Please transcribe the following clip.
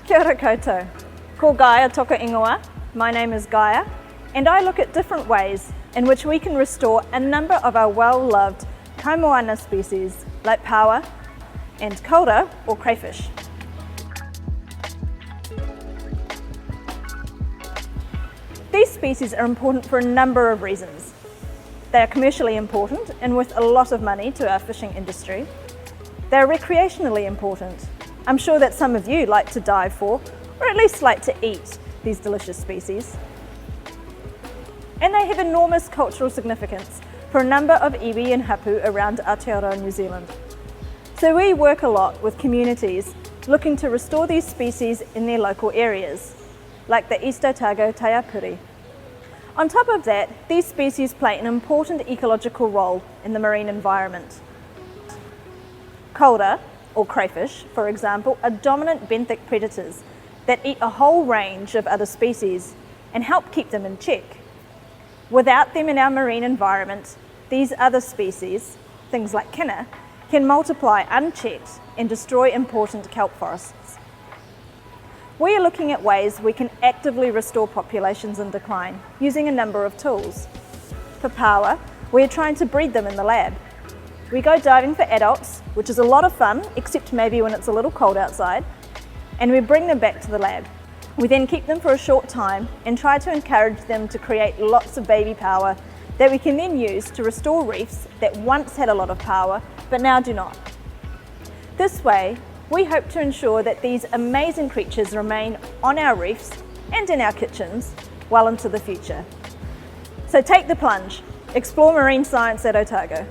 Kia ora koutou. Ko Gaya toka ingoa. My name is Gaya, and I look at different ways in which we can restore a number of our well-loved moana species like pāua and kōura or crayfish. These species are important for a number of reasons. They are commercially important and worth a lot of money to our fishing industry. They are recreationally important. I'm sure that some of you like to dive for, or at least like to eat, these delicious species. And they have enormous cultural significance for a number of iwi and hapu around Aotearoa, New Zealand. So we work a lot with communities looking to restore these species in their local areas, like the East Otago Taiapuri. On top of that, these species play an important ecological role in the marine environment. Kōura, or crayfish, for example, are dominant benthic predators that eat a whole range of other species and help keep them in check. Without them in our marine environment, these other species, things like kina, can multiply unchecked and destroy important kelp forests. We are looking at ways we can actively restore populations in decline using a number of tools. For pāua, we are trying to breed them in the lab. We go diving for adults, which is a lot of fun, except maybe when it's a little cold outside, and we bring them back to the lab. We then keep them for a short time and try to encourage them to create lots of baby pāua that we can then use to restore reefs that once had a lot of pāua but now do not. This way, we hope to ensure that these amazing creatures remain on our reefs and in our kitchens well into the future. So take the plunge, explore marine science at Otago.